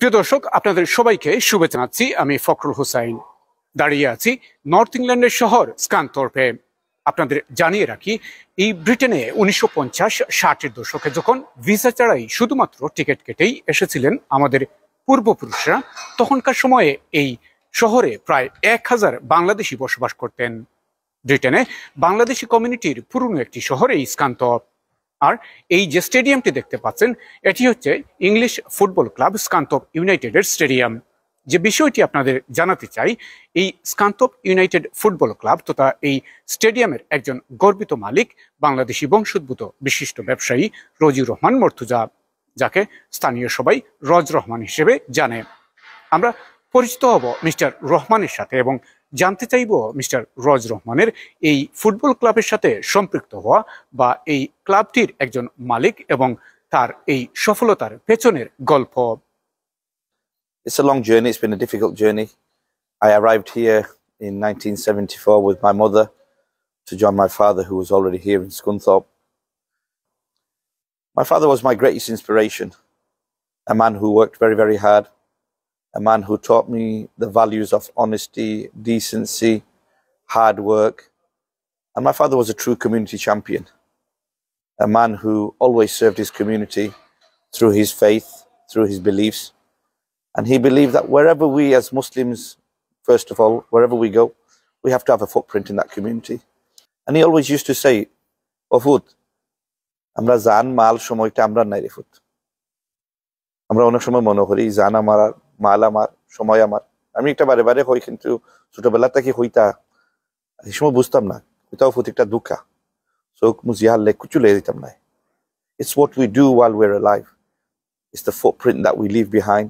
প্রিয় দর্শক, আপনাদের সবাইকে শুভেচ্ছা জানাচ্ছি। আমি ফখরুল হুসাইন দাঁড়িয়ে আছি নর্থ ইংল্যান্ডের শহর স্কানথর্পে। আপনাদের জানিয়ে রাখি, এই ব্রিটেনে 1950-60-এর দশকে যখন ভিসা ছাড়াই শুধুমাত্র টিকিট কেটেই এসেছিলেন আমাদের পূর্বপুরুষরা, তখনকার সময়ে এই শহরে প্রায় 1000 বাংলাদেশি বসবাস করতেন। ব্রিটেনে বাংলাদেশি কমিউনিটির পুরনো একটি শহর এই স্কানথর্প। আর এই যে স্টেডিয়ামটি দেখতে পাচ্ছেন, এটি হচ্ছে ইংলিশ ফুটবল ক্লাব স্কানথর্প ইউনাইটেডের স্টেডিয়াম। যে বিষয়টি আপনাদের জানাতে চাই, এই স্কানথর্প ইউনাইটেড ফুটবল ক্লাব তথা এই স্টেডিয়ামের একজন গর্বিত মালিক বাংলাদেশি বংশোদ্ভূত বিশিষ্ট ব্যবসায়ী রজিউর রহমান মর্তুজা, যাকে স্থানীয় সবাই রজ রহমান হিসেবে জানে। আমরা পরিচিত হব মিস্টার রহমানের সাথে এবং জানতে চাইব মিস্টার রজ রহমানের এই ফুটবল ক্লাবের সাথে সম্পৃক্ত হওয়া বা এই ক্লাবটির একজন মালিক এবং তার এই সফলতার পেছনের গল্প। It's a long journey. It's been a difficult journey. I arrived here in 1974 with my mother to join my father, who was already here in Scunthorpe. My father was my greatest inspiration, a man who worked very, very hard, a man who taught me the values of honesty, decency, hard work. And my father was a true community champion, a man who always served his community through his faith, through his beliefs. And he believed that wherever we as Muslims, first of all, wherever we go, we have to have a footprint in that community. And he always used to say, Ofut, amra zan mal shomoyta amra nai refut. Amra onek shomoy mone kori zan amar mal amar shomoy amar. Ami ekta bare bare hoi kintu chotobela theke hoita ei shomoy bujhtam na. Eta Ofut ekta dukha. So muzialle kuchu le ditam na. It's what we do while we're alive. It's the footprint that we leave behind.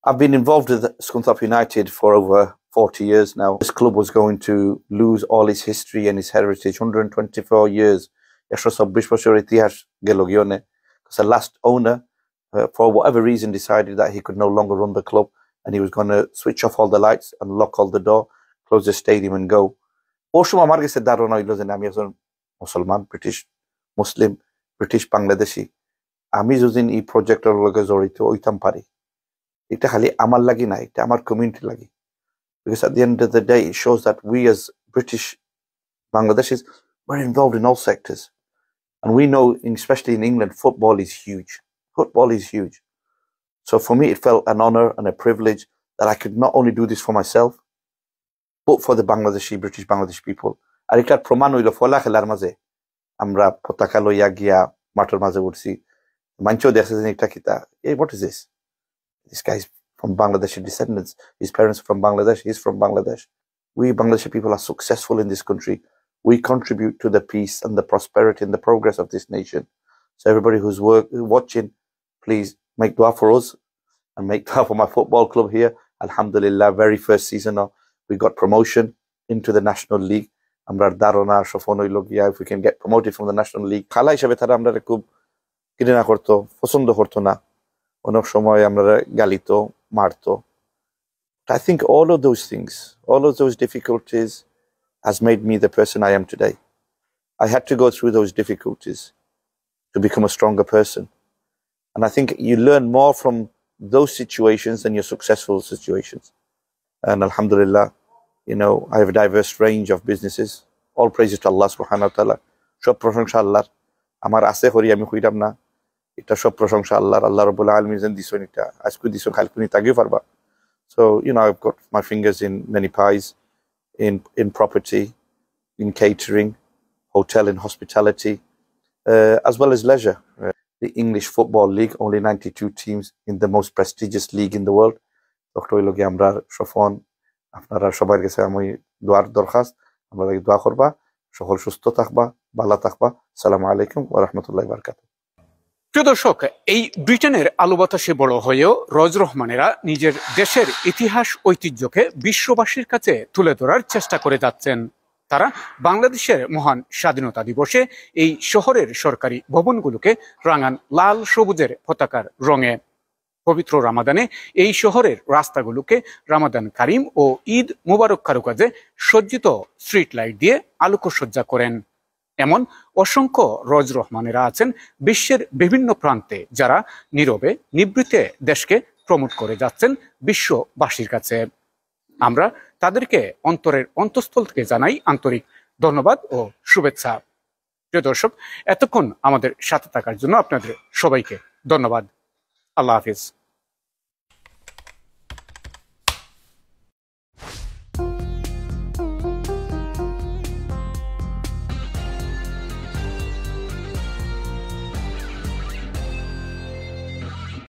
I've been involved with Scunthorpe United for over 40 years now. This club was going to lose all its history and its heritage. 124 years. Because the last owner, for whatever reason, decided that he could no longer run the club and he was going to switch off all the lights and lock all the door, close the stadium and go. Muslim, Muslim, British, Bangladeshi. আমি যদি এই প্রজেক্টের লগে জড়িত হইতাম পারি, এটা খালি আমার লাগি না, এটা আমার কমিউনিটি লাগি। Because at the end of the day, it shows that we as British Bangladeshis, we're involved in all sectors. And we know, especially in England, football is huge. Football is huge. So for me, it felt an honor and a privilege that I could not only do this for myself, but for the British Bangladeshi people. আর এটার প্রমাণ হইল ফলা খেলার মাঝে আমরা পতাকা লইয়া গিয়া মাঠের মাঝে উঠছি। মাঞ্চও দেখছে যে এটা কিতা, what is this? This guy's from Bangladeshi descendants. His parents are from Bangladesh. He's from Bangladesh. We Bangladeshi people are successful in this country. We contribute to the peace and the prosperity and the progress of this nation. So everybody who's watching, please make dua for us and make dua for my football club here. Alhamdulillah, very first season we got promotion into the National League. Amra darona shofonoi logia, if we can get promoted from the National League. Khala hisabe tara amra khub ঘৃণা করতো, পছন্দ করতো না, অনেক সময় আমরা গালিতো, মারতো। I think all of those difficulties has made me the person I am today. I had to go through those difficulties to become a stronger person. And I think you learn more from those situations than your successful situations. And alhamdulillah, I have a diverse range of businesses. All praises to Allah subhanahu wa ta'ala. সব প্রশংসা আল্লাহর। আমার আছে হরি আমি কইরাম না, এটা সব প্রশংসা আল্লাহর। আল্লাহ রাব্বুল আলামিন যেন দিছেন, এটা আজকে দিছেন, কালকে নি তাগিও পারবা। So I've got my fingers in many pies, in property, in catering, hotel and hospitality, as well as leisure. The English Football League, only 92 teams in the most prestigious league in the world. Doctor হইল গিয়ে আমরা সফন, আপনারা সবার কাছে আমি দোয়ার দরখাস্ত, আমরা দোয়া করবা, সকল সুস্থ থাকবা, ভালো থাকবা। আসসালামু আলাইকুম ওয়া রাহমাতুল্লাহি ওয়া বারাকাতুহু। প্রিয় দর্শক, এই ব্রিটেনের আলো বাতাসে বড় হয়েও রজ রহমানেরা নিজের দেশের ইতিহাস ঐতিহ্যকে বিশ্ববাসীর কাছে তুলে ধরার চেষ্টা করে যাচ্ছেন। তারা বাংলাদেশের মহান স্বাধীনতা দিবসে এই শহরের সরকারি ভবনগুলোকে রাঙান লাল সবুজের পতাকার রঙে। পবিত্র রামাদানে এই শহরের রাস্তাগুলোকে রামাদান কারিম ও ঈদ মুবারক কারুকাজে সজ্জিত স্ট্রিট লাইট দিয়ে আলোকসজ্জা করেন। এমন অসংখ্য রজ রহমানেরা আছেন বিশ্বের বিভিন্ন প্রান্তে, যারা নীরবে নিবৃত্তে দেশকে প্রমোট করে যাচ্ছেন বিশ্ববাসীর কাছে। আমরা তাদেরকে অন্তরের অন্তঃস্থল থেকে জানাই আন্তরিক ধন্যবাদ ও শুভেচ্ছা। প্রিয় দর্শক, এতক্ষণ আমাদের সাথে থাকার জন্য আপনাদের সবাইকে ধন্যবাদ। আল্লাহ হাফিজ।